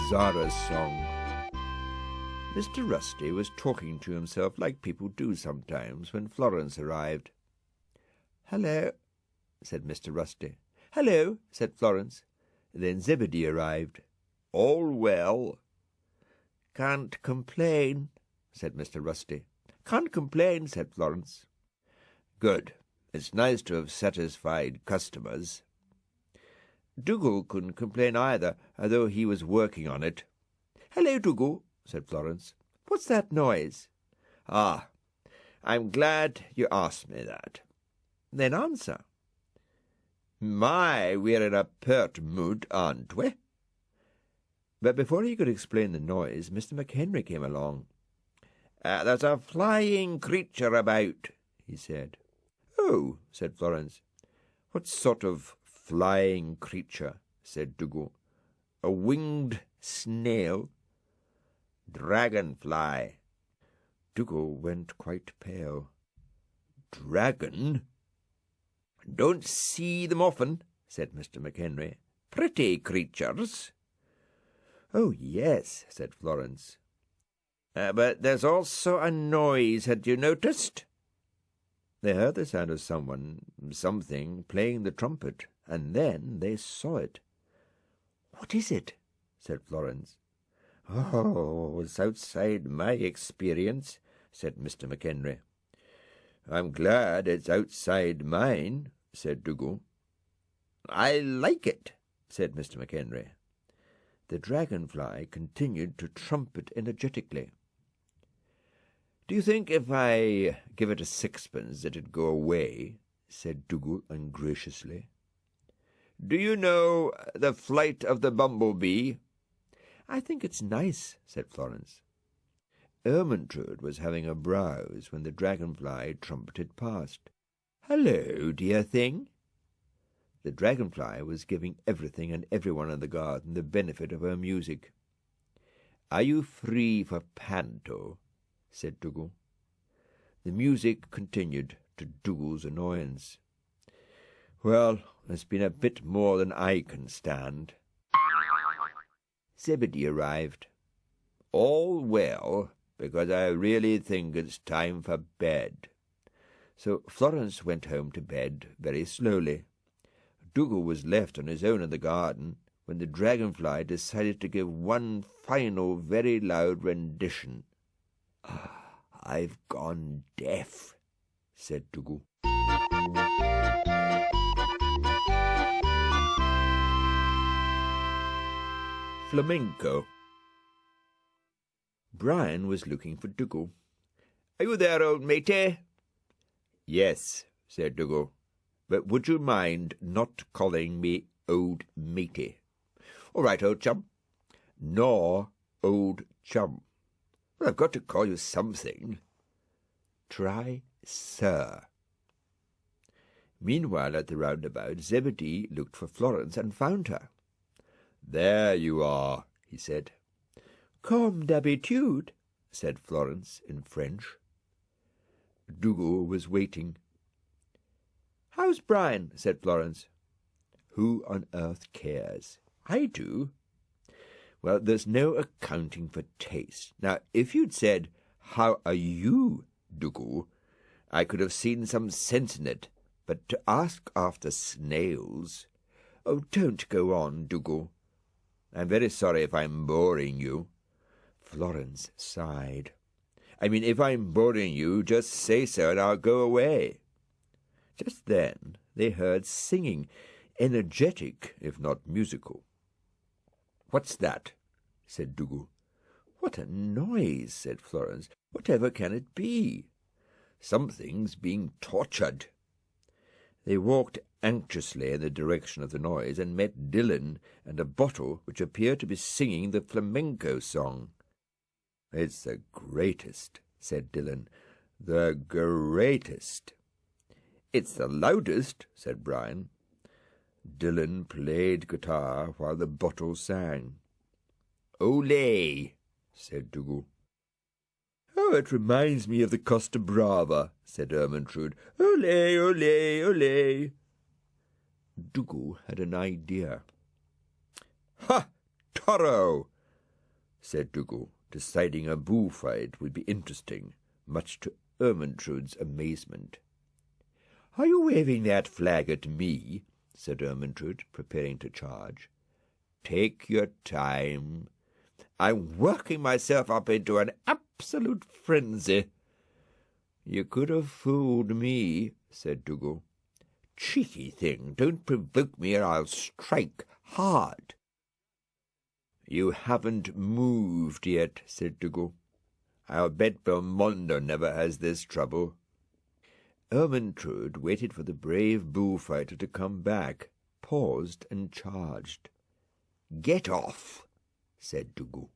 Zara's song. Mr. Rusty was talking to himself like people do sometimes when Florence arrived. "Hello," said Mr. Rusty. "Hello," said Florence. Then Zebedee arrived. "All well?" "Can't complain," said Mr. Rusty. "Can't complain," said Florence. "Good. It's nice to have satisfied customers." Dougal couldn't complain either, although he was working on it. "Hello, Dougal," said Florence. "What's that noise?" "Ah, I'm glad you asked me that." "Then answer." "My, we're in a pert mood, aren't we?" But before he could explain the noise, Mr. McHenry came along. "There's a flying creature about," he said. "Oh," said Florence. "What sort of flying creature?" said Dougal. "A winged snail?" "Dragonfly." Dougal went quite pale. "Dragon?" "Don't see them often," said Mr. McHenry. "Pretty creatures." "Oh, yes," said Florence. "But there's also a noise, had you noticed?" They heard the sound of something playing the trumpet, and then they saw it. "What is it?" said Florence. "Oh, it's outside my experience," said Mr. McHenry. "I'm glad it's outside mine," said Dougal. "I like it," said Mr. McHenry. The dragonfly continued to trumpet energetically. "Do you think if I give it a sixpence it'd go away?" said Dougal ungraciously. "Do you know The Flight of the Bumblebee?" "I think it's nice," said Florence. Ermintrude was having a browse when the dragonfly trumpeted past. "Hello, dear thing." The dragonfly was giving everything and everyone in the garden the benefit of her music. "Are you free for panto?" said Dougal. The music continued, to Dougal's annoyance. "Well, it's been a bit more than I can stand." Zebedee arrived. "All well, because I really think it's time for bed." So Florence went home to bed very slowly. Dougal was left on his own in the garden when the dragonfly decided to give one final very loud rendition. "I've gone deaf," said Dougal. Flamenco. Brian was looking for Dougal. "Are you there, old matey?" "Yes," said Dougal. "But would you mind not calling me old matey?" "All right, old chum." "Nor old chum." "Well, I've got to call you something." "Try sir." Meanwhile, at the roundabout, Zebedee looked for Florence and found her. "There you are," he said. "Comme d'habitude," said Florence in French. Dougal was waiting. "How's Brian?" said Florence. "Who on earth cares? I do." "Well, there's no accounting for taste. Now, if you'd said, 'How are you, Dougal?' I could have seen some sense in it, but to ask after snails—" "Oh, don't go on, Dougal." "I'm very sorry if I'm boring you." Florence sighed. "I mean, if I'm boring you, just say so and I'll go away." Just then they heard singing, energetic if not musical. "What's that?" said Dougal. "What a noise," said Florence. "Whatever can it be?" "Something's being tortured." They walked anxiously in the direction of the noise and met Dylan and a bottle which appeared to be singing the flamenco song. "It's the greatest," said Dylan. "The greatest." "It's the loudest," said Brian. Dylan played guitar while the bottle sang. "Olé," said Dougal. "Oh, it reminds me of the Costa Brava," said Ermintrude. "Olé, olé, olé." Dougal had an idea. "Ha! Toro!" said Dougal, deciding a bullfight would be interesting, much to Ermintrude's amazement. "Are you waving that flag at me?" said Ermintrude, preparing to charge. "Take your time. I'm working myself up into an absolute frenzy." "You could have fooled me," said Dougal. "Cheeky thing, don't provoke me or I'll strike hard." "You haven't moved yet," said Dougal. "I'll bet Belmondo never has this trouble." Ermintrude waited for the brave bullfighter to come back, paused and charged. "Get off," said Dougal.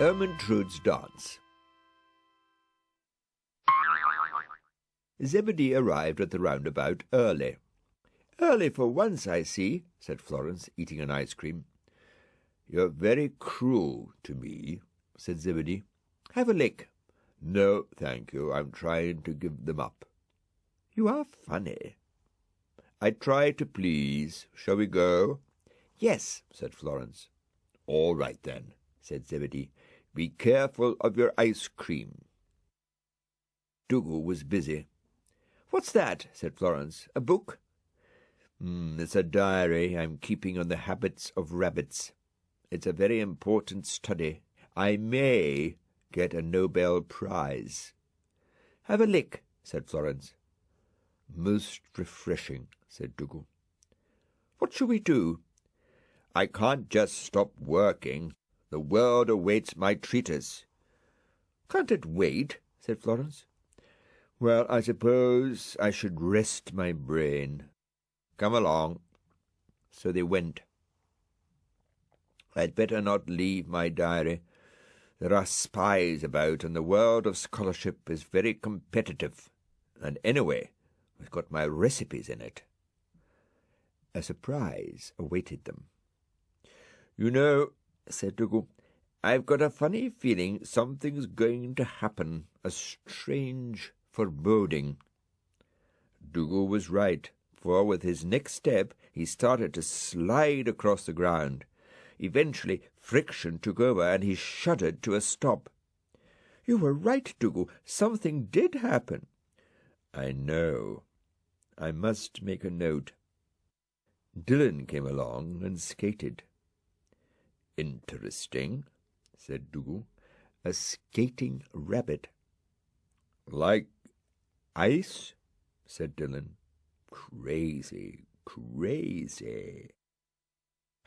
Ermintrude's dance. Zebedee arrived at the roundabout early. "Early for once, I see," said Florence, eating an ice cream. "You're very cruel to me," said Zebedee. "Have a lick." "No, thank you. I'm trying to give them up." "You are funny." "I try to please. Shall we go?" "Yes," said Florence. "All right, then," said Zebedee. "Be careful of your ice cream." Dougal was busy. "What's that?" said Florence. "A book?" It's a diary I'm keeping on the habits of rabbits. It's a very important study. I may get a Nobel Prize." "Have a lick," said Florence. "Most refreshing," said Dougal. "What shall we do?" "I can't just stop working. The world awaits my treatise." "Can't it wait?" said Florence. "Well, I suppose I should rest my brain." "Come along." So they went. "I'd better not leave my diary. There are spies about, and the world of scholarship is very competitive. And anyway, I've got my recipes in it." A surprise awaited them. "You know," said Dougal, "I've got a funny feeling something's going to happen, a strange foreboding." Dougal was right, for with his next step he started to slide across the ground. Eventually friction took over, and he shuddered to a stop. "You were right, Dougal. Something did happen." "I know. I must make a note." Dylan came along and skated. "Interesting," said Dougal. "A skating rabbit." "Like ice?" said Dylan. "Crazy, crazy."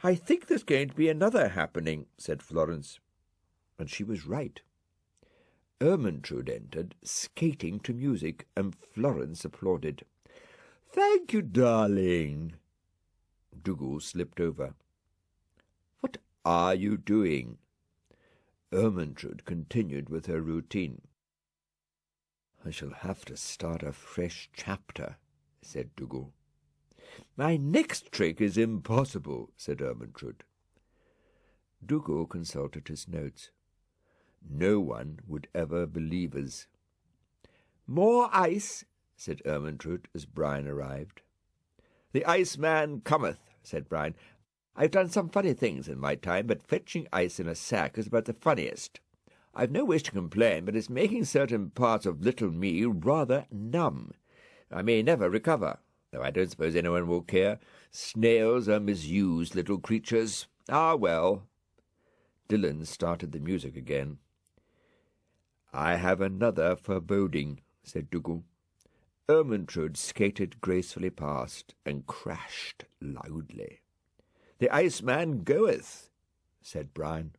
"I think there's going to be another happening," said Florence. And she was right. Ermintrude entered, skating to music, and Florence applauded. "Thank you, darling." Dougal slipped over. "What are you doing?" Ermintrude continued with her routine. "I shall have to start a fresh chapter," said Dougal. "My next trick is impossible," said Ermintrude. Dougal consulted his notes. No one would ever believe us. "More ice," said Ermintrude as Brian arrived. "The Iceman cometh," said Brian. "I've done some funny things in my time, but fetching ice in a sack is about the funniest. I've no wish to complain, but it's making certain parts of little me rather numb. I may never recover, though I don't suppose anyone will care. Snails are misused little creatures. Ah, well." Dylan started the music again. "I have another foreboding," said Dougal. Ermintrude skated gracefully past and crashed loudly. "The Iceman goeth," said Brian.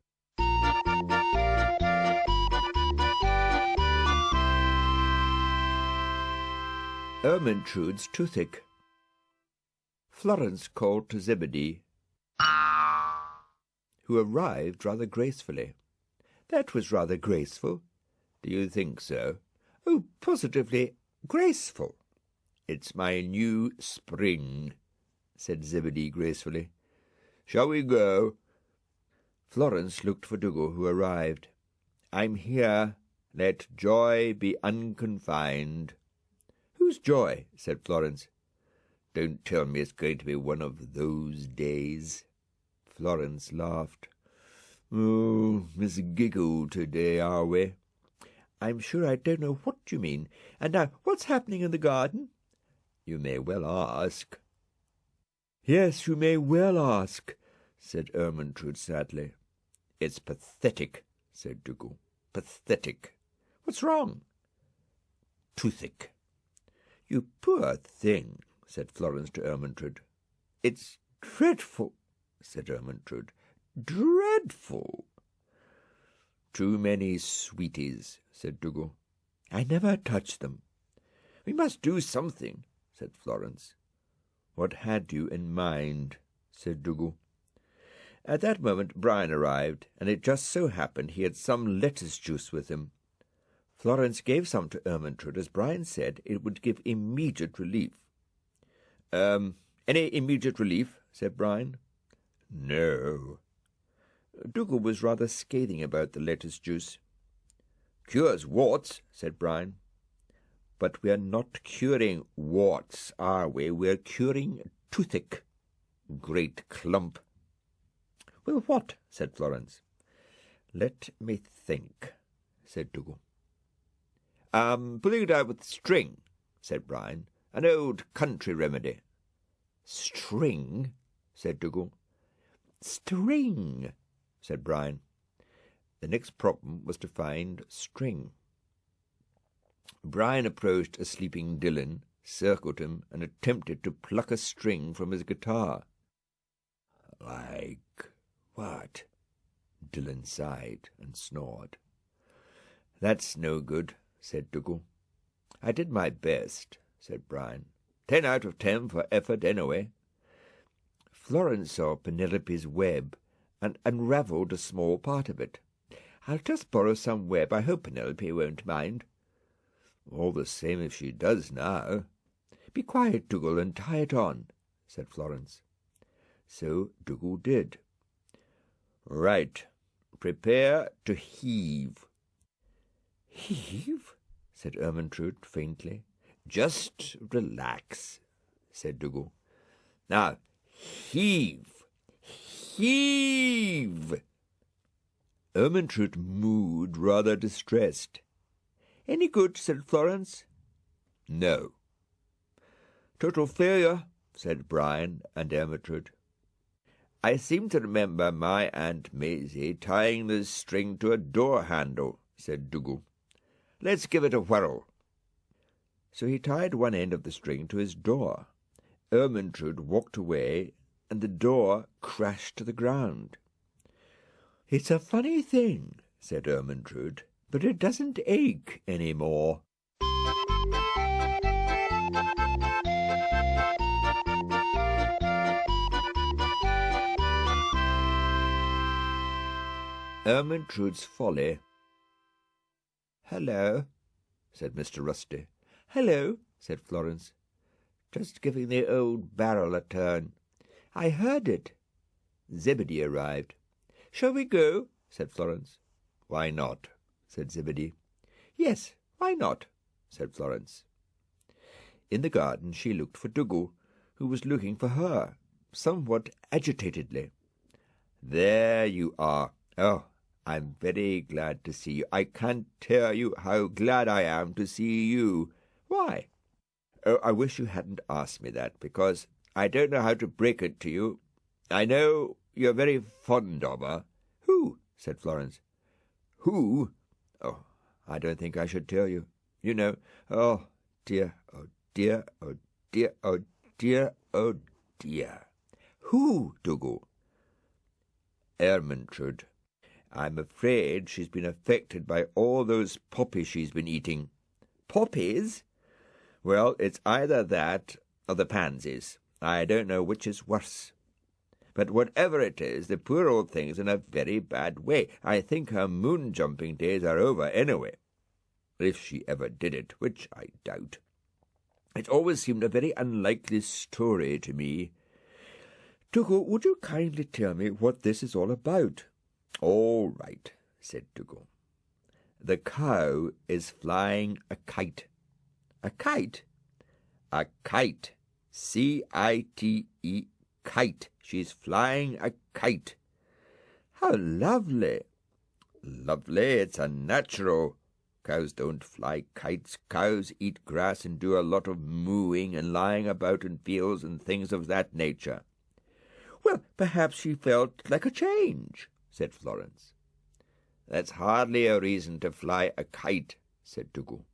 Ermintrude's toothache. Florence called to Zebedee, who arrived rather gracefully. "That was rather graceful." "Do you think so?" "Oh, positively graceful." "It's my new spring," said Zebedee gracefully. "Shall we go?" Florence looked for Dougal, who arrived. "I'm here. Let joy be unconfined." Whose joy? Said Florence. Don't tell me it's going to be one of those days. Florence laughed. Oh, Miss Giggle today, are we? I'm sure I don't know what you mean. And now, what's happening in the garden? You may well ask. Yes, you may well ask, said Ermintrude sadly. It's pathetic, said Dougal. Pathetic. What's wrong? Toothache. You poor thing, said Florence to Ermintrude. It's dreadful, said Ermintrude. Dreadful. Too many sweeties, said Dougal. I never touch them. We must do something, said Florence. What had you in mind? Said Dougal. At that moment Brian arrived, and it just so happened he had some lettuce juice with him. Florence gave some to Ermintrude, as Brian said it would give immediate relief. Any immediate relief? Said Brian. No. Dougal was rather scathing about the lettuce juice. Cures warts, said Brian. But we're not curing warts, are we? We're curing toothache. Great clump. Well, what? Said Florence. Let me think, said Dougal. Pulling it out with string, said Brian. An old country remedy. String, said Dougal. String, said Brian. The next problem was to find string. Brian approached a sleeping Dylan, circled him, and attempted to pluck a string from his guitar. Like what? Dylan sighed and snored. That's no good, said Dougal. I did my best, said Brian. 10 out of 10 for effort anyway. Florence saw Penelope's web and unravelled a small part of it. I'll just borrow some web. I hope Penelope won't mind. All the same if she does now. Be quiet, Dougal, and tie it on, said Florence. So Dougal did. Right. Prepare to heave. Heave? Said Ermintrude faintly. Just relax, said Dougal. Now, heave. Heave! Ermintrude mooed, rather distressed. Any good? Said Florence. No. Total failure, said Brian and Ermintrude. I seem to remember my Aunt Maisie tying the string to a door handle, said Dougal. Let's give it a whirl. So he tied one end of the string to his door. Ermintrude walked away, and the door crashed to the ground. It's a funny thing, said Ermintrude, but it doesn't ache any more. Ermintrude's Folly. Hello, said Mr. Rusty. Hello, said Florence. Just giving the old barrel a turn. I heard it. Zebedee arrived. Shall we go? Said Florence. Why not? Said Zebedee. Yes, why not? Said Florence. In the garden she looked for Dougal, who was looking for her, somewhat agitatedly. There you are. Oh, I'm very glad to see you. I can't tell you how glad I am to see you. Why? Oh, I wish you hadn't asked me that, because I don't know how to break it to you. I know you're very fond of her. Who? Said Florence. Who? Oh, I don't think I should tell you. You know. Oh, dear, oh, dear, oh, dear, oh, dear, oh, dear. Who, Dougal? Ermintrude. I'm afraid she's been affected by all those poppies she's been eating. Poppies? Well, it's either that or the pansies. I don't know which is worse. But whatever it is, the poor old thing's in a very bad way. I think her moon-jumping days are over anyway. If she ever did it, which I doubt. It always seemed a very unlikely story to me. Dougal, would you kindly tell me what this is all about? All right, said Dougal. The cow is flying a kite. A kite? A kite. C-I-T-E, kite. She's flying a kite. How lovely. Lovely, it's unnatural. Cows don't fly kites. Cows eat grass and do a lot of mooing and lying about in fields and things of that nature. Well, perhaps she felt like a change, said Florence. That's hardly a reason to fly a kite, said Dougal.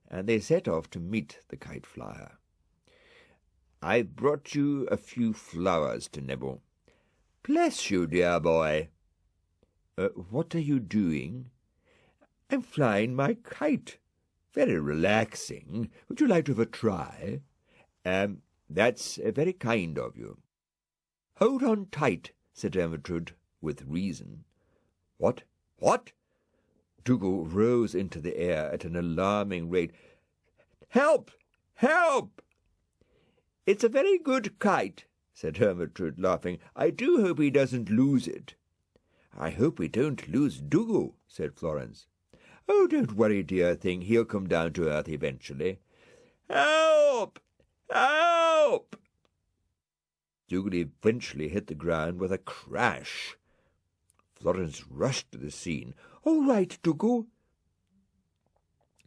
And they set off to meet the kite flyer. I've brought you a few flowers to nibble. Bless you, dear boy. What are you doing? I'm flying my kite. Very relaxing. Would you like to have a try? That's very kind of you. Hold on tight, said Ermintrude, with reason. What? What? Dougal rose into the air at an alarming rate. Help! Help! It's a very good kite, said Ermintrude, laughing. I do hope he doesn't lose it. I hope we don't lose Dougal, said Florence. Oh, don't worry, dear thing. He'll come down to earth eventually. Help! Help! Dougal eventually hit the ground with a crash. Florence rushed to the scene. All right, Dougal.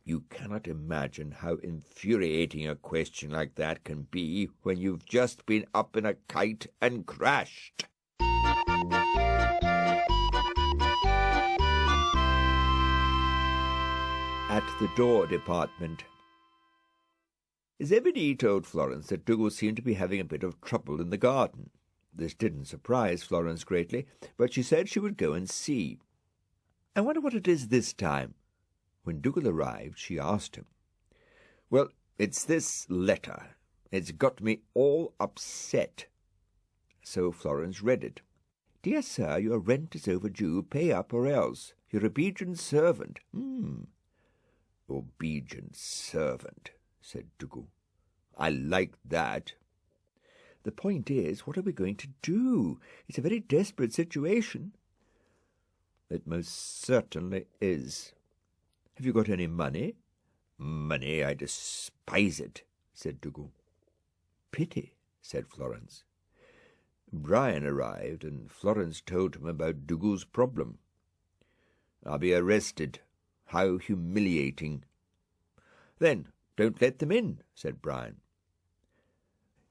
You cannot imagine how infuriating a question like that can be when you've just been up in a kite and crashed. At the door department. Zebedee told Florence that Dougal seemed to be having a bit of trouble in the garden. This didn't surprise Florence greatly, but she said she would go and see. I wonder what it is this time. When Dougal arrived, she asked him. Well, it's this letter. It's got me all upset. So Florence read it. Dear sir, your rent is overdue. Pay up or else. Your obedient servant. Obedient servant, said Dougal. I like that. The point is, what are we going to do? It's a very desperate situation. It most certainly is. Have you got any money? Money, I despise it, said Dougal. Pity, said Florence. Brian arrived, and Florence told him about Dougal's problem. I'll be arrested. How humiliating. Then don't let them in, said Brian.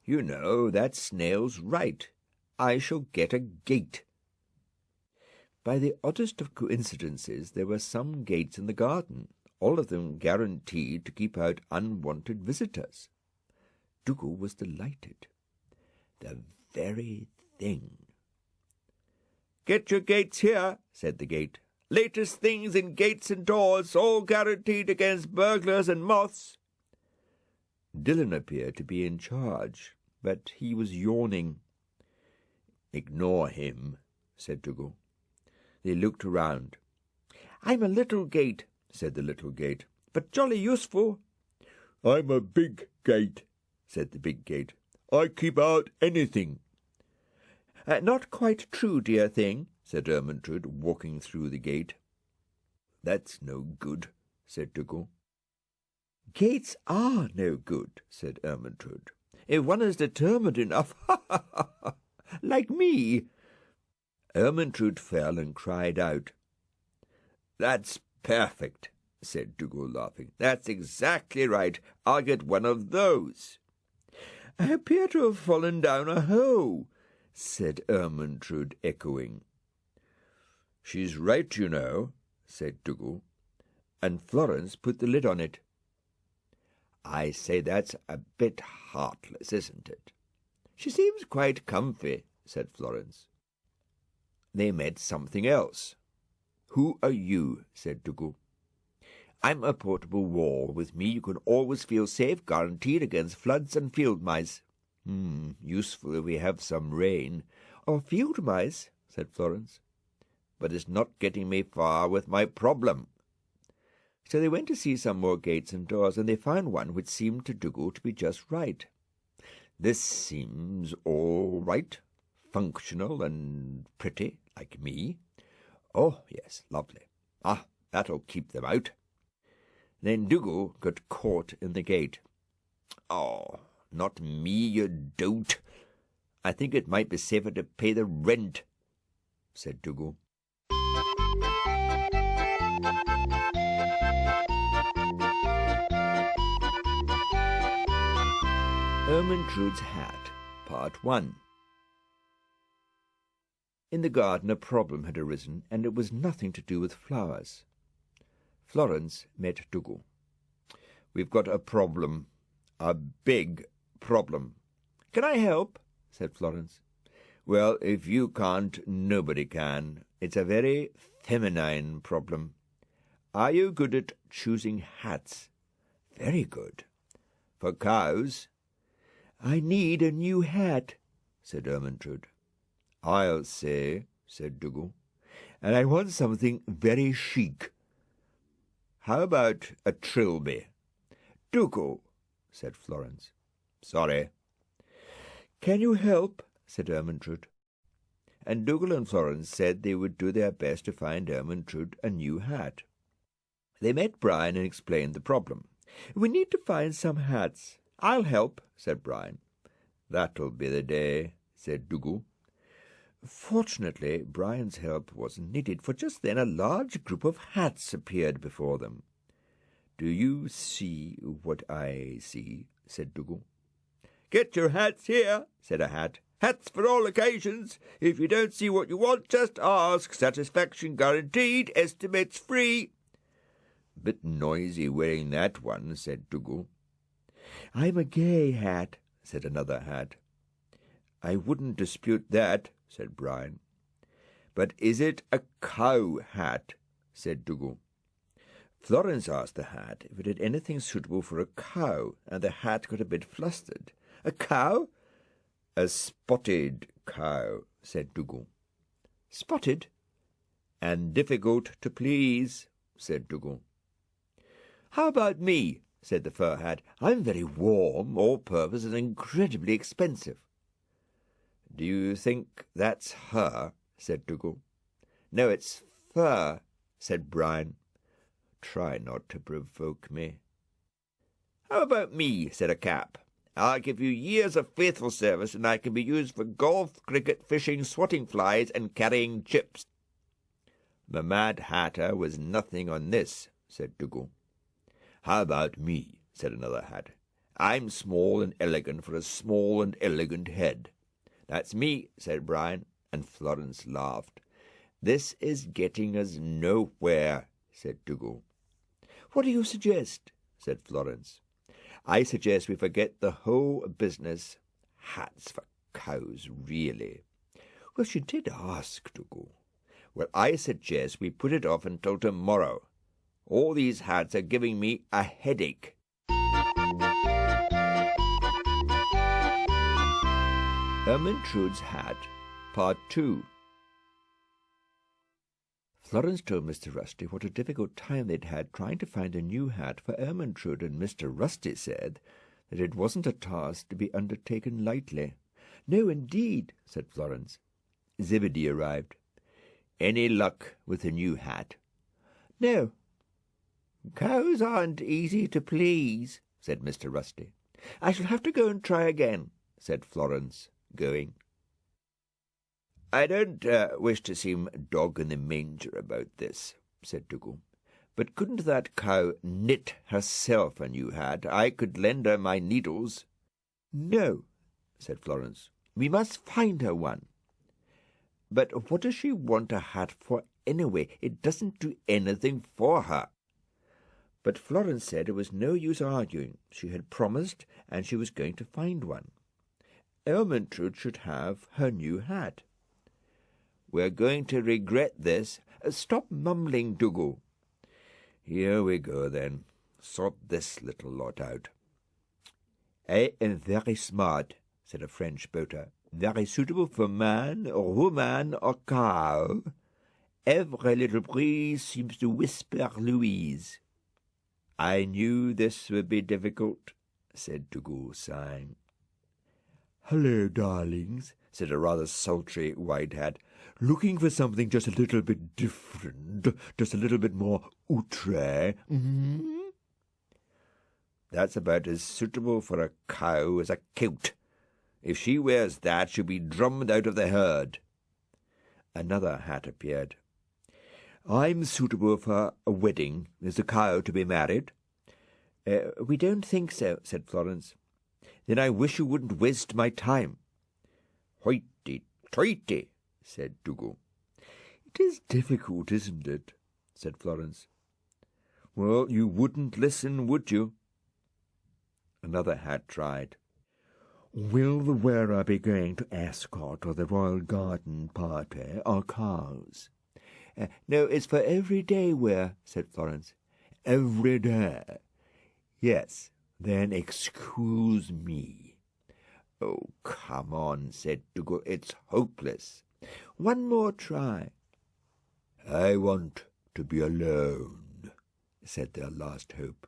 You know, that snail's right. I shall get a gate. By the oddest of coincidences, there were some gates in the garden, all of them guaranteed to keep out unwanted visitors. Dougal was delighted. The very thing. Get your gates here, said the gate. Latest things in gates and doors, all guaranteed against burglars and moths. Dillon appeared to be in charge, but he was yawning. Ignore him, said Dougal. They looked around. I'm a little gate, said the little gate, but jolly useful. I'm a big gate, said the big gate. I keep out anything. Not quite true, dear thing, said Ermintrude, walking through the gate. That's no good, said Dougal. Gates are no good, said Ermintrude. If one is determined enough, like me. Ermintrude fell and cried out. That's perfect, said Dougal, laughing. That's exactly right. I'll get one of those. I appear to have fallen down a hole, said Ermintrude, echoing. She's right, you know, said Dougal, and Florence put the lid on it. I say that's a bit heartless, isn't it? She seems quite comfy, said Florence. They meant something else. Who are you? Said Dougal. I'm a portable wall. With me you can always feel safe, guaranteed against floods and field mice. Useful if we have some rain. Or field mice, said Florence. But it's not getting me far with my problem. So they went to see some more gates and doors, and they found one which seemed to Dougal to be just right. This seems all right, functional and pretty, like me. Oh, yes, lovely. That'll keep them out. Then Dougal got caught in the gate. "Oh, not me, you dolt. I think it might be safer to pay the rent," said Dougal. Ermintrude's Hat, Part 1. In the garden a problem had arisen, and it was nothing to do with flowers. Florence met Dougal. "We've got a problem, a big problem." "Can I help?" said Florence. "Well, if you can't, nobody can. It's a very feminine problem. Are you good at choosing hats?" "Very good." "For cows?" "I need a new hat," said Ermintrude. "I'll say," said Dougal. "And I want something very chic. How about a trilby?" "Dougal," said Florence. "Sorry." "Can you help?" said Ermintrude. And Dougal and Florence said they would do their best to find Ermintrude a new hat. They met Brian and explained the problem. "We need to find some hats." "I'll help," said Brian. "That'll be the day," said Dougal. Fortunately, Brian's help wasn't needed, for just then a large group of hats appeared before them. "Do you see what I see?" said Dougal. "Get your hats here," said a hat. "Hats for all occasions. If you don't see what you want, just ask. Satisfaction guaranteed. Estimates free." "Bit noisy wearing that one," said Dougal. "I'm a gay hat," said another hat. "I wouldn't dispute that," said Brian. "But is it a cow hat?" said Dougal. Florence asked the hat if it had anything suitable for a cow, and the hat got a bit flustered. "A cow?" "A spotted cow," said Dougal. "Spotted?" "And difficult to please," said Dougal. "How about me?" said the fur hat. "I'm very warm, all-purpose, and incredibly expensive." "Do you think that's her?" said Dougal. "No, it's fur," said Brian. "Try not to provoke me." "How about me?" said a cap. "I'll give you years of faithful service, and I can be used for golf, cricket, fishing, swatting flies, and carrying chips." The Mad Hatter was nothing on this, said Dougal. "How about me?" said another hat. "I'm small and elegant for a small and elegant head." "That's me," said Brian, and Florence laughed. "This is getting us nowhere," said Dougal. "What do you suggest?" said Florence. "I suggest we forget the whole business. Hats for cows, really." "Well, she did ask, Dougal." "Well, I suggest we put it off until tomorrow. All these hats are giving me a headache." Ermintrude's Hat, Part 2. Florence told Mr. Rusty what a difficult time they'd had trying to find a new hat for Ermintrude, and Mr. Rusty said that it wasn't a task to be undertaken lightly. "No, indeed," said Florence. Zebedee arrived. "Any luck with the new hat?" "No." "Cows aren't easy to please," said Mr. Rusty. "I shall have to go and try again," said Florence, going. "I don't wish to seem dog-in-the-manger about this," said Dougal, "but couldn't that cow knit herself a new hat? I could lend her my needles." "No," said Florence. "We must find her one." "But what does she want a hat for anyway? It doesn't do anything for her." But Florence said it was no use arguing. She had promised, and she was going to find one. Ermintrude should have her new hat. "We're going to regret this." "Stop mumbling, Dougal." "Here we go, then. Sort this little lot out." "I am very smart," said a French boater. "Very suitable for man, or woman, or cow. Every little breeze seems to whisper Louise." "I knew this would be difficult," said Dougal, sighing. "Hello, darlings," said a rather sultry white hat. "Looking for something just a little bit different, just a little bit more outre? Mm-hmm." That's about as suitable for a cow as a kilt. If she wears that, she'll be drummed out of the herd. Another hat appeared. I'm suitable for a wedding. Is the cow to be married? We don't think so, said Florence. Then I wish you wouldn't waste my time. Hoity-toity, said Dougal. It is difficult, isn't it? Said Florence. Well, you wouldn't listen, would you? Another hat tried. Will the wearer be going to escort or the royal garden party or cows? No, it's for everyday wear, said Florence. Every day? Yes, then excuse me. Oh, come on, said Dougal. It's hopeless. One more try. I want to be alone, said their last hope.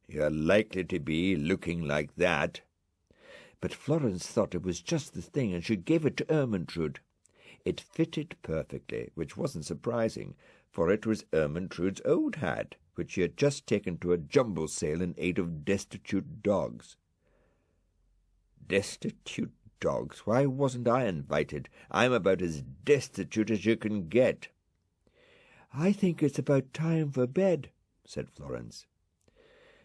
You're likely to be looking like that. But Florence thought it was just the thing, and she gave it to Ermintrude. It fitted perfectly, which wasn't surprising, for it was Ermintrude's old hat, which she had just taken to a jumble sale in aid of destitute dogs. Destitute dogs? Why wasn't I invited? I'm about as destitute as you can get. I think it's about time for bed, said Florence.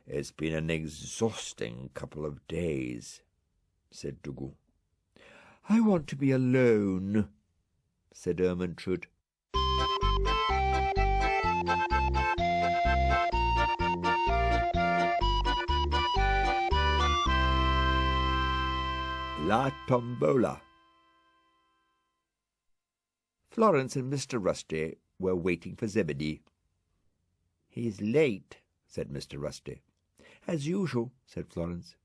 It's been an exhausting couple of days, said Dougal. I want to be alone, said Ermintrude. La Tombola. Florence and Mr. Rusty were waiting for Zebedee. He's late, said Mr. Rusty. As usual, said Florence.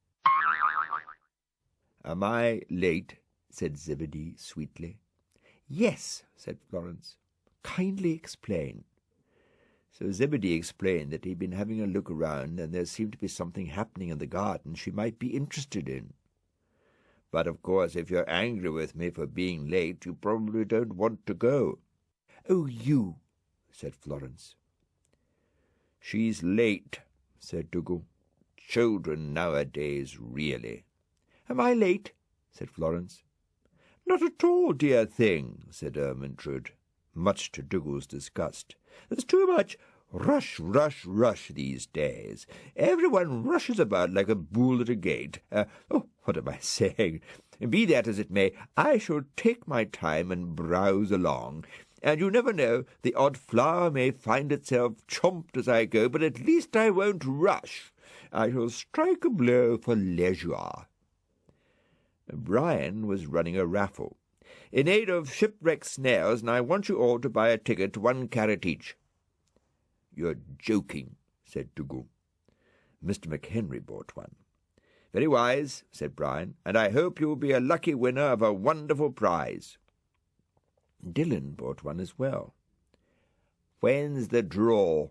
Am I late? Said Zebedee sweetly. Yes, said Florence. Kindly explain. So Zebedee explained that he'd been having a look around, and there seemed to be something happening in the garden she might be interested in. But, of course, if you're angry with me for being late, you probably don't want to go. Oh, you, said Florence. She's late, said Dougal. Children nowadays, really. Am I late? Said Florence. Not at all, dear thing, said Ermintrude, much to Dougal's disgust. There's too much rush, rush, rush these days. Everyone rushes about like a bull at a gate. What am I saying? Be that as it may, I shall take my time and browse along, and you never know, the odd flower may find itself chomped as I go, but at least I won't rush. I shall strike a blow for leisure. Brian was running a raffle in aid of shipwrecked snails, and I want you all to buy a ticket, 1 carat each. You're joking, said Dougal. Mr. McHenry bought one. Very wise, said Brian, and I hope you'll be a lucky winner of a wonderful prize. Dillon bought one as well. When's the draw?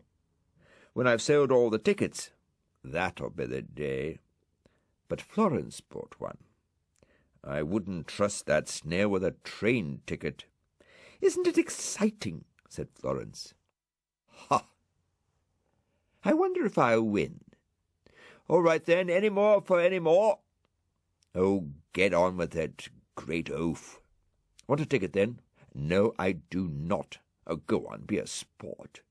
When I've sold all the tickets. That'll be the day. But Florence bought one. I wouldn't trust that snail with a train ticket. Isn't it exciting? Said Florence. Ha! I wonder if I'll win. All right, then, any more for any more? Oh, get on with it, great oaf. Want a ticket, then? No, I do not. Oh, go on, be a sport.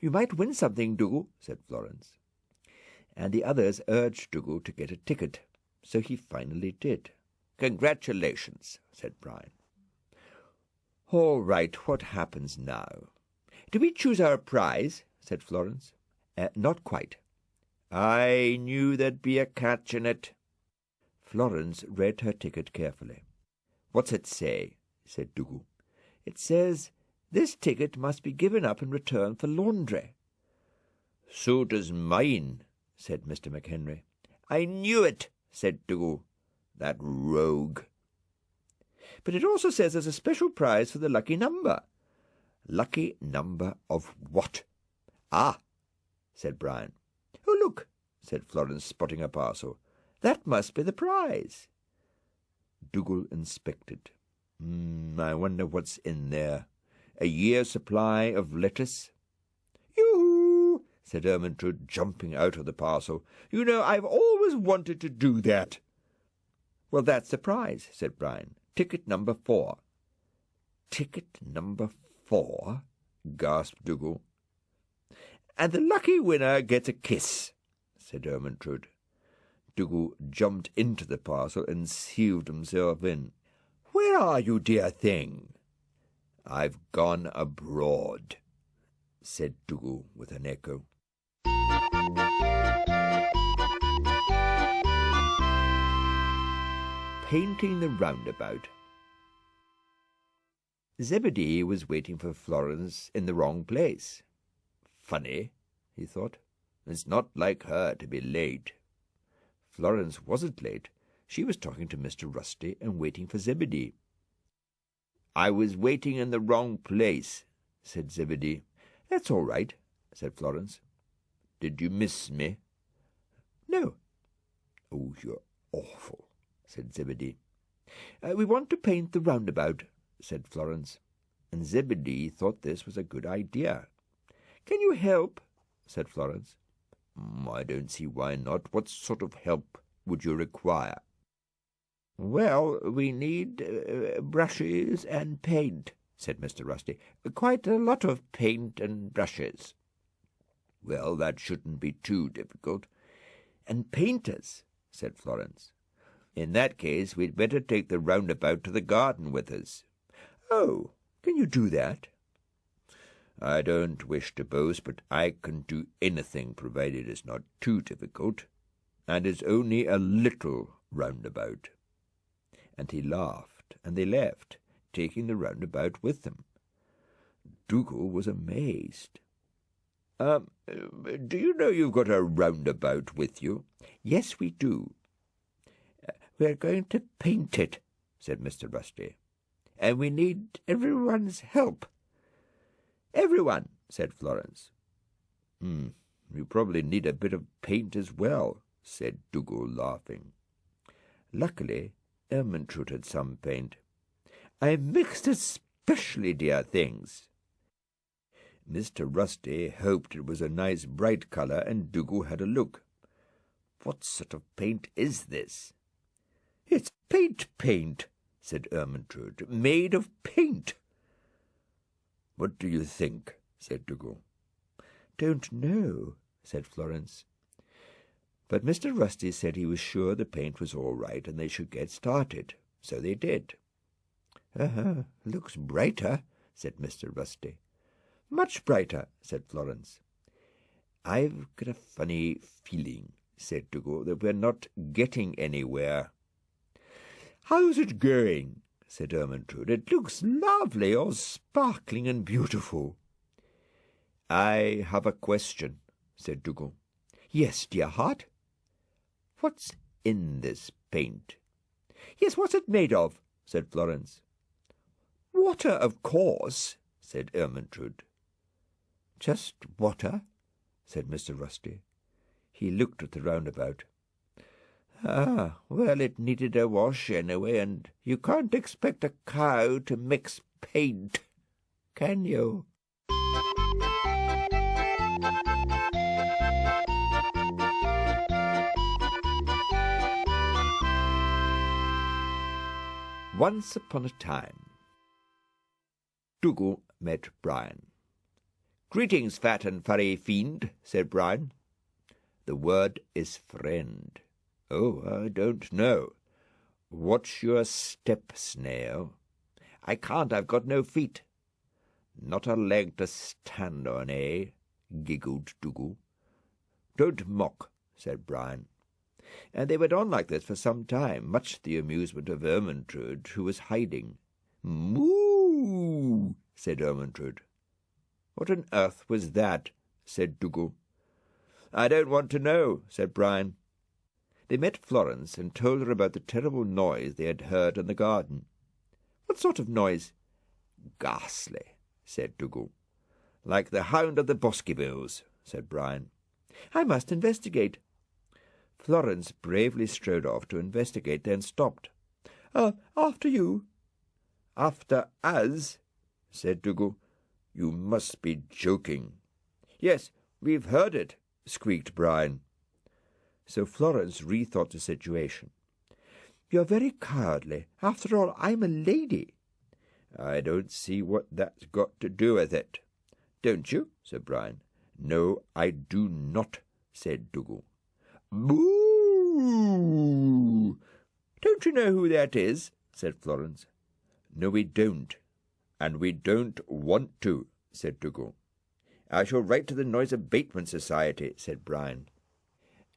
You might win something, Dougal, said Florence. And the others urged Dougal to get a ticket, so he finally did. Congratulations, said Brian. All right, what happens now? Do we choose our prize? Said Florence. Not quite. I knew there'd be a catch in it. Florence read her ticket carefully. What's it say? Said Dougal. It says, this ticket must be given up in return for laundry. So does mine, said Mr. McHenry. I knew it, said Dougal. That rogue. But it also says there's a special prize for the lucky number. Lucky number of what? Ah, said Brian. Oh, look, said Florence, spotting a parcel. That must be the prize. Dougal inspected. I wonder what's in there. A year's supply of lettuce? Yoo-hoo, said Ermintrude, jumping out of the parcel. "You know, I've always wanted to do that." "Well, that's the prize," said Brian. "Ticket number 4. "Ticket number 4? gasped Dougal. "And the lucky winner gets a kiss," said Ermintrude. Dougal jumped into the parcel and sealed himself in. "Where are you, dear thing?" "I've gone abroad," said Dougal with an echo. Painting the roundabout. Zebedee was waiting for Florence in the wrong place. Funny, he thought. It's not like her to be late. Florence wasn't late. She was talking to Mr. Rusty and waiting for Zebedee. "I was waiting in the wrong place," said Zebedee. "That's all right," said Florence. "Did you miss me?" "No." "Oh, you're awful," said Zebedee. "We want to paint the roundabout," said Florence, and Zebedee thought this was a good idea. "Can you help?" said Florence. "I don't see why not. What sort of help would you require?" "Well, we need brushes and paint," said Mr. Rusty. "Quite a lot of paint and brushes." "Well, that shouldn't be too difficult." "And painters," said Florence. "In that case, we'd better take the roundabout to the garden with us." "Oh, can you do that?" "I don't wish to boast, but I can do anything provided it's not too difficult, and it's only a little roundabout." And he laughed, and they left, taking the roundabout with them. Dougal was amazed. "Do you know you've got a roundabout with you?" "Yes, we do." "We're going to paint it," said Mr. Rusty, "and we need everyone's help." "Everyone," said Florence. "You probably need a bit of paint as well," said Dougal, laughing. Luckily, Ermintrude had some paint. "I mixed especially dear things." Mr. Rusty hoped it was a nice bright colour, and Dougal had a look. "What sort of paint is this?" "It's paint, said Ermintrude. "Made of paint." "What do you think?" said Dougal. "Don't know," said Florence. But Mr. Rusty said he was sure the paint was all right and they should get started. So they did. "Looks brighter," said Mr. Rusty. "Much brighter," said Florence. "I've got a funny feeling," said Dougal, "that we're not getting anywhere." "How's it going?" said Ermintrude. "It looks lovely, all sparkling and beautiful." "I have a question," said Dougal. "Yes, dear heart." "What's in this paint?" "Yes, what's it made of?" said Florence. "Water, of course," said Ermintrude. "Just water?" said Mr. Rusty. He looked at the roundabout. Well, it needed a wash anyway, and you can't expect a cow to mix paint, can you?" Once upon a time, Dougal met Brian. "Greetings, fat and furry fiend," said Brian. "The word is friend." "Oh, I don't know." "What's your step, snail?" "I can't, I've got no feet." "Not a leg to stand on, eh?" giggled Dougal. "Don't mock," said Brian. And they went on like this for some time, much to the amusement of Ermintrude, who was hiding. "Moo!" said Ermintrude. "What on earth was that?" said Dougal. "I don't want to know," said Brian. They met Florence and told her about the terrible noise they had heard in the garden. "What sort of noise?" "Ghastly," said Dougal. "Like the hound of the Boskyvilles," said Brian. "I must investigate." Florence bravely strode off to investigate, then stopped. "After you." "After us?" said Dougal. "You must be joking." "Yes, we've heard it," squeaked Brian. So Florence rethought the situation. "You're very cowardly. After all, I'm a lady." "I don't see what that's got to do with it." "Don't you?" said Brian. "No, I do not," said Dougal. "Boo! Don't you know who that is?" said Florence. "No, we don't, and we don't want to," said Dougal. "I shall write to the Noise Abatement Society," said Brian.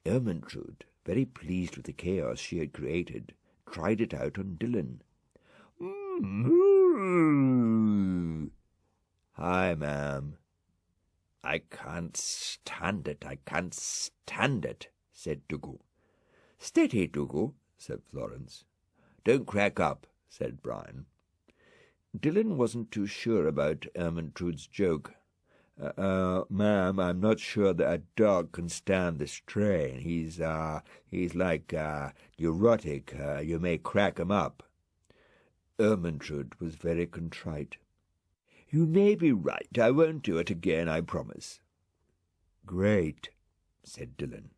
Ermintrude, very pleased with the chaos she had created, tried it out on Dylan. "Hi, ma'am." "I can't stand it, I can't stand it," said Dougal. "Steady, Dougal," said Florence. "Don't crack up," said Brian. Dylan wasn't too sure about Ermintrude's joke. Ma'am, I'm not sure that a dog can stand the strain. He's like neurotic. You may crack him up." Ermintrude was very contrite. "You may be right. I won't do it again, I promise." "Great," said Dylan,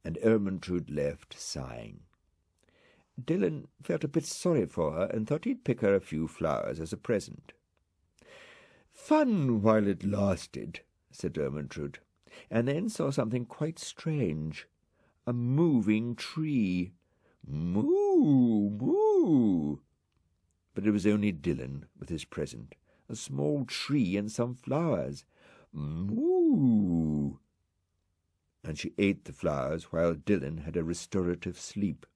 and Ermintrude left, sighing. Dylan felt a bit sorry for her and thought he'd pick her a few flowers as a present. "Fun while it lasted," said Ermintrude, and then saw something quite strange. A moving tree. Moo, moo! But it was only Dylan with his present, a small tree and some flowers. Moo! And she ate the flowers while Dylan had a restorative sleep.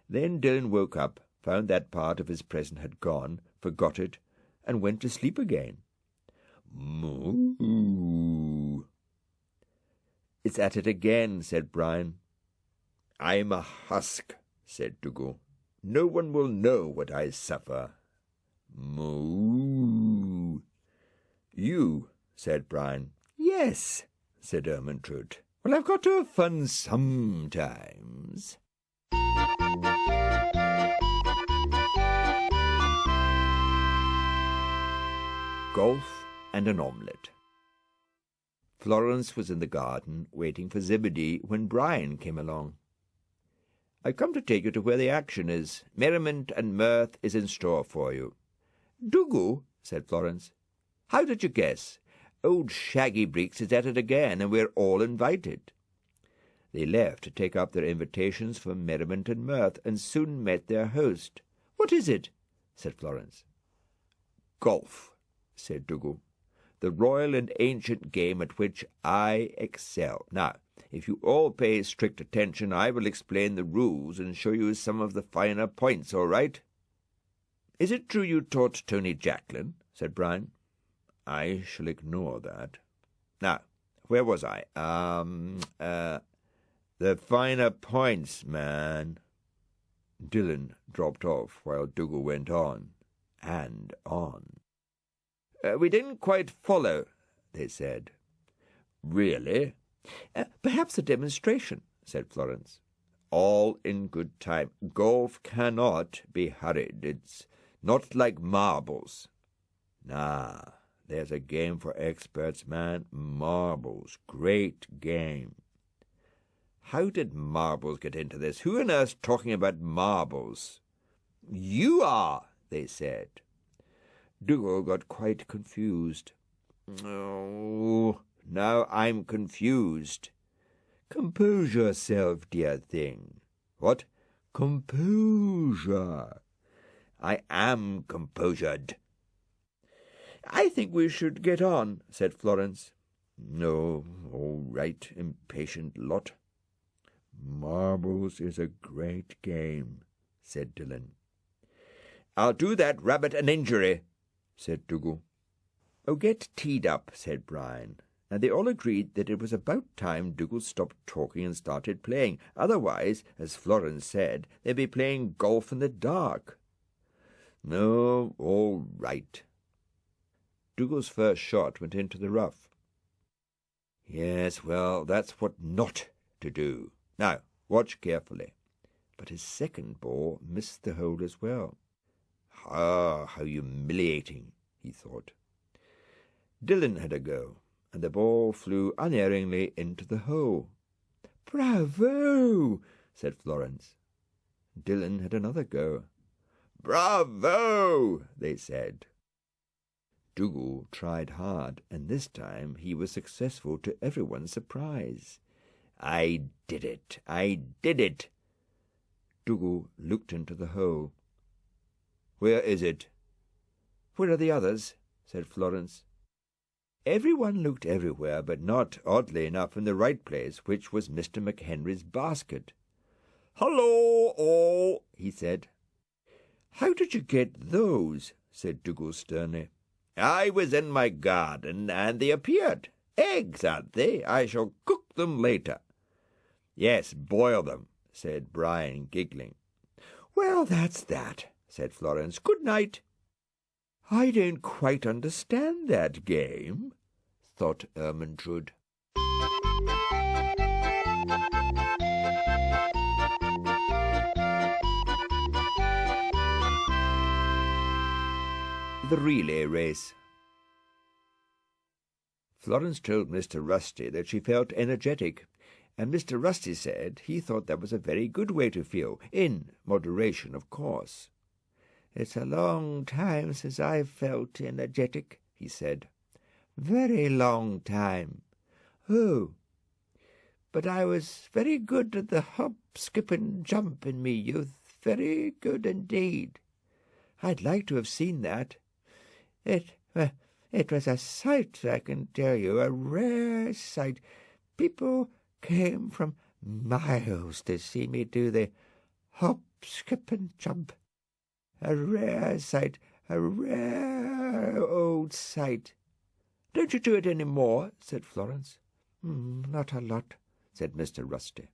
Then Dylan woke up, found that part of his present had gone, forgot it, and went to sleep again. Moo! "It's at it again," said Brian. "I'm a husk," said Dougal. "No one will know what I suffer." Moo! "You," said Brian. "Yes," said Ermintrude. "Well, I've got to have fun sometimes." Golf and an omelette. Florence was in the garden waiting for Zebedee when Brian came along. "I've come to take you to where the action is. Merriment and mirth is in store for you." "Dougal," said Florence. "How did you guess? Old Shaggy Breeks is at it again, and we're all invited." They left to take up their invitations for merriment and mirth, and soon met their host. "What is it?" said Florence. "Golf," said Dougal, "the royal and ancient game at which I excel. Now, if you all pay strict attention, I will explain the rules and show you some of the finer points, all right?" "Is it true you taught Tony Jacklin?" said Brian. "I shall ignore that. Now, where was I? The finer points, man." Dylan dropped off while Dougal went on and on. "We didn't quite follow," they said. "Really?" "Perhaps a demonstration," said Florence. "All in good time. Golf cannot be hurried. It's not like marbles." "Nah, there's a game for experts, man. Marbles. Great game." "How did marbles get into this? Who on earth's talking about marbles?" "You are," they said. Dougal got quite confused. "Oh, now I'm confused." "Compose yourself, dear thing." "What?" "Composure." "I am composured." "I think we should get on," said Florence. "No, all right, impatient lot." "Marbles is a great game," said Dylan. "I'll do that rabbit an injury," said Dougal. "Oh, get teed up," said Brian, and they all agreed that it was about time Dougal stopped talking and started playing. Otherwise, as Florence said, they'd be playing golf in the dark. "No, all right." Dougal's first shot went into the rough. "Yes, well, that's what not to do. Now, watch carefully." But his second ball missed the hole as well. "Ah, how humiliating," he thought. Dylan had a go, and the ball flew unerringly into the hole. "Bravo!" said Florence. Dillon had another go. "Bravo!" they said. Dougal tried hard, and this time he was successful to everyone's surprise. "I did it! I did it!" Dougal looked into the hole. "Where is it?" "Where are the others?" said Florence. Everyone looked everywhere, but not, oddly enough, in the right place, which was Mr. McHenry's basket. "Hullo, all!" he said. "How did you get those?" said Dougal sternly. "I was in my garden, and they appeared. Eggs, aren't they? I shall cook them later." "Yes, boil them," said Brian, giggling. "Well, that's that," said Florence. "Good night." "I don't quite understand that game," thought Ermintrude. The relay race. Florence told Mr. Rusty that she felt energetic, and Mr. Rusty said he thought that was a very good way to feel, in moderation, of course. "It's a long time since I've felt energetic," he said. "Very long time. Oh, but I was very good at the hop, skip, and jump in me youth, very good indeed. I'd like to have seen that. It was a sight, I can tell you, a rare sight. People came from miles to see me do the hop, skip, and jump. A rare sight, a rare old sight." "Don't you do it any more?" said Florence. "Not a lot," said Mr. Rusty.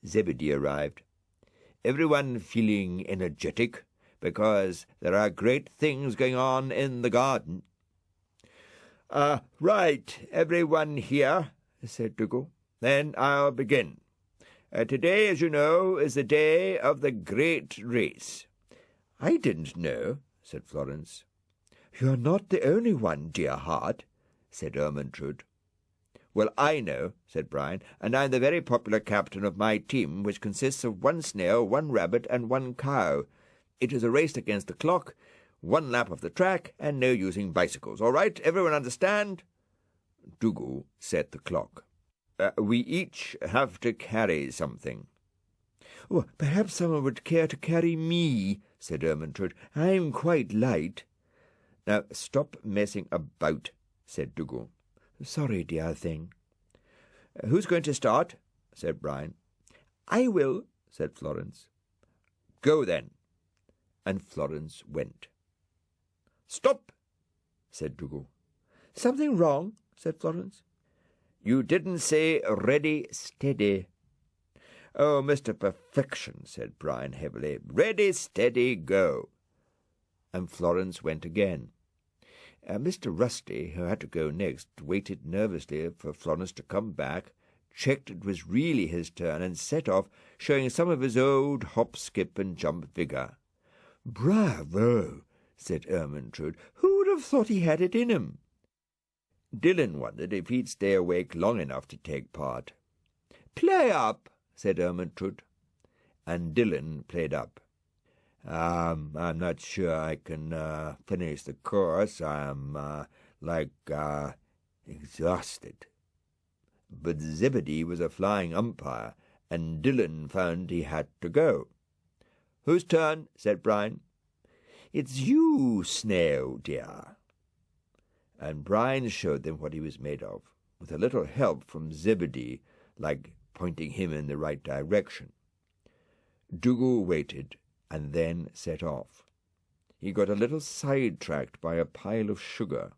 Zebedee arrived. "Everyone feeling energetic, because there are great things going on in the garden." Right, everyone here," said Dougal. "Then I'll begin. Today, as you know, is the day of the great race." "I didn't know," said Florence. "You're not the only one, dear heart," said Ermintrude. "Well, I know," said Brian, "and I'm the very popular captain of my team, which consists of 1 snail, 1 rabbit, and 1 cow. It is a race against the clock, 1 lap of the track, and no using bicycles. All right, everyone understand?" Dougal set the clock. "We each have to carry something." "Oh, perhaps someone would care to carry me," said Ermintrude. "I'm quite light." "Now, stop messing about," said Dougal. "Sorry, dear thing." "Who's going to start?" said Brian. "I will," said Florence. "Go, then." And Florence went. "Stop," said Dougal. "Something wrong?" said Florence. "You didn't say ready, steady." "Oh, Mr. Perfection," said Brian heavily. "Ready, steady, go." And Florence went again. Mr. Rusty, who had to go next, waited nervously for Florence to come back, checked it was really his turn, and set off, showing some of his old hop, skip, and jump vigour. "Bravo!" said Ermintrude. "Who would have thought he had it in him?" Dillon wondered if he'd stay awake long enough to take part. "Play up," said Ermintrude. And Dillon played up. I'm not sure I can finish the course. I'm, exhausted." But Zebedee was a flying umpire, and Dillon found he had to go. "Whose turn?" said Brian. "It's you, Snail, dear." And Brian showed them what he was made of, with a little help from Zebedee, like pointing him in the right direction. Dougal waited, and then set off. He got a little sidetracked by a pile of sugar.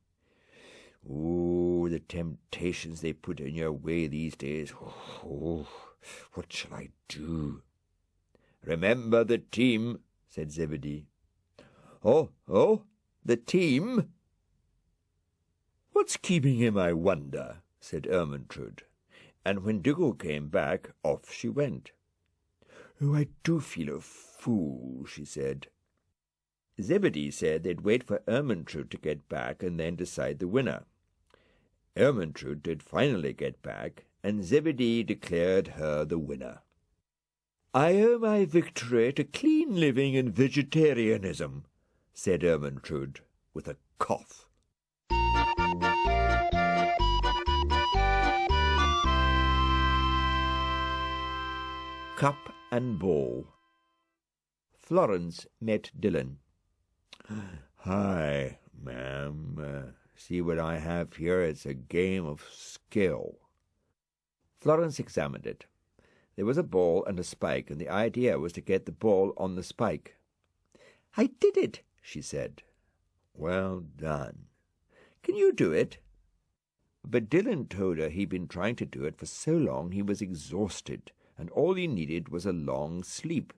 Oh, the temptations they put in your way these days. Oh, what shall I do? "Remember the team," said Zebedee. Oh, the team?" "What's keeping him, I wonder?" said Ermintrude. And when Dougal came back, off she went. "Oh, I do feel a fool," she said. Zebedee said they'd wait for Ermintrude to get back and then decide the winner. Ermintrude did finally get back, and Zebedee declared her the winner. "I owe my victory to clean living and vegetarianism," said Ermintrude, with a cough. Cup and Ball. Florence met Dylan. "Hi, ma'am. See what I have here? It's a game of skill." Florence examined it. There was a ball and a spike, and the idea was to get the ball on the spike. "I did it," she said. "Well done. Can you do it?" But Dylan told her he'd been trying to do it for so long he was exhausted, and all he needed was a long sleep,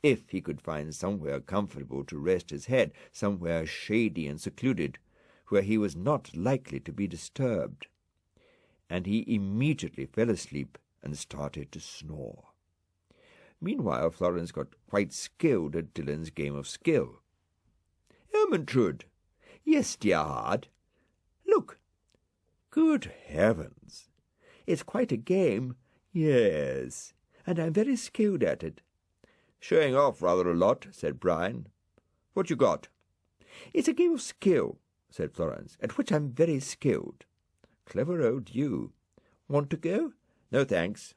if he could find somewhere comfortable to rest his head, somewhere shady and secluded, where he was not likely to be disturbed. And he immediately fell asleep and started to snore. Meanwhile, Florence got quite skilled at Dylan's game of skill. "Ermintrude." "Yes, dear heart." "Look." "Good heavens! It's quite a game." "Yes, and I'm very skilled at it." "Showing off rather a lot," said Brian. "What you got?" "It's a game of skill," said Florence, "at which I'm very skilled." "Clever old you. Want to go?" "No, thanks."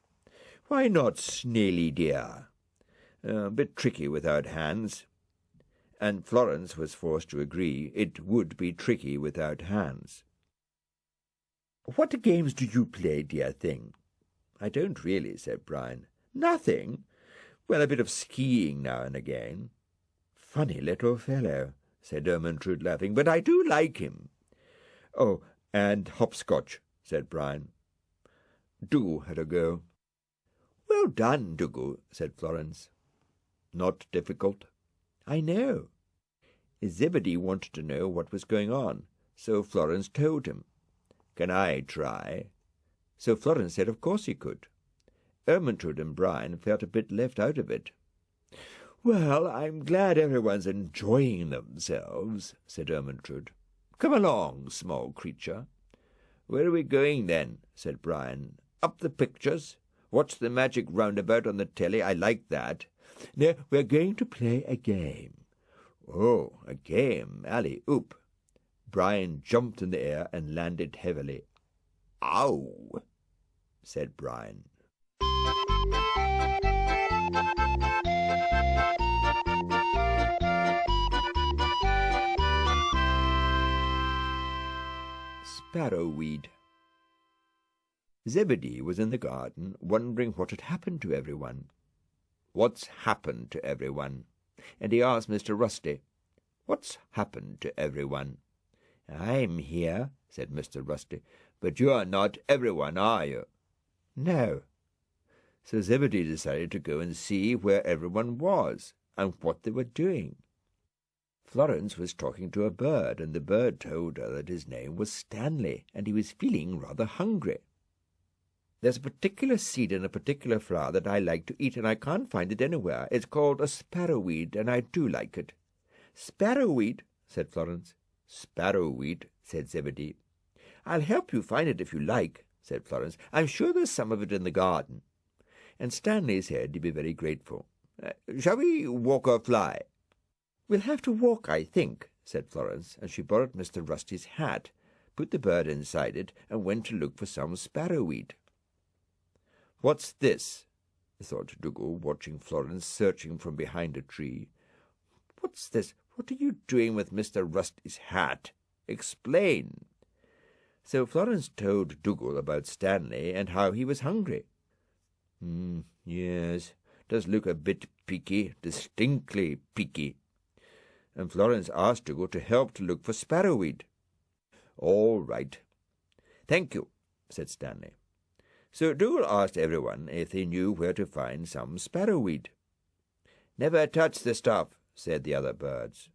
"Why not, Snaily dear?" "A bit tricky without hands." And Florence was forced to agree it would be tricky without hands. "What games do you play, dear thing?" "I don't really," said Brian. "Nothing? Well, a bit of skiing now and again." "Funny little fellow," said Ermintrude, laughing, "but I do like him." "Oh, and hopscotch," said Brian. Dougal had a go. "Well done, Dougal," said Florence. "Not difficult." "I know." Zebedee wanted to know what was going on, so Florence told him. "Can I try?" So Florence said of course he could. Ermintrude and Brian felt a bit left out of it. "Well, I'm glad everyone's enjoying themselves," said Ermintrude. "Come along, small creature." "Where are we going, then?" said Brian. "Up the pictures? Watch the magic roundabout on the telly? I like that." "No, we're going to play a game." "Oh, a game. Alley-oop." Brian jumped in the air and landed heavily. "Ow!" said Brian. Sparrowweed. Zebedee was in the garden, wondering what had happened to everyone. "What's happened to everyone?" And he asked Mr. Rusty, "What's happened to everyone?" "I'm here," said Mr. Rusty. "But you're not everyone, are you?" "No." So Zebedee decided to go and see where everyone was and what they were doing. Florence was talking to a bird, and the bird told her that his name was Stanley, and he was feeling rather hungry. "There's a particular seed in a particular flower that I like to eat, and I can't find it anywhere. It's called a sparrowweed, and I do like it." "Sparrowweed?" said Florence. "Sparrowweed," said Zebedee. "I'll help you find it if you like," said Florence. "I'm sure there's some of it in the garden." And Stanley said he'd be very grateful. "Shall we walk or fly?" "We'll have to walk, I think," said Florence, and she borrowed Mr. Rusty's hat, put the bird inside it, and went to look for some sparrowweed. "What's this?" thought Dougal, watching Florence searching from behind a tree. "What's this? What are you doing with Mr. Rusty's hat? Explain." So Florence told Dougal about Stanley and how he was hungry. "Yes, does look a bit peaky, distinctly peaky." And Florence asked Dougal to help to look for sparrowweed. "All right." "Thank you," said Stanley. So Dougal asked everyone if they knew where to find some sparrowweed. "Never touch the stuff," said the other birds.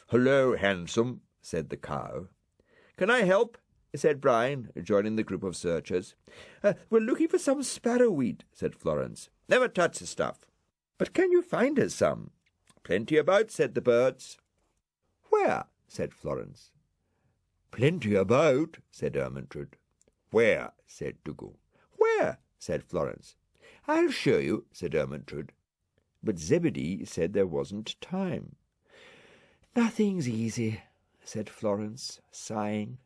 "Hello, handsome," said the cow. "Can I help?" said Brian, joining the group of searchers. "We're looking for some sparrowweed," said Florence. "Never touch the stuff." "But can you find us some?" "Plenty about," said the birds. "Where?" said Florence. "Plenty about," said Ermintrude. "Where?" said Dougal. "Where?" said Florence. "I'll show you," said Ermintrude. But Zebedee said there wasn't time. "Nothing's easy," said Florence, sighing.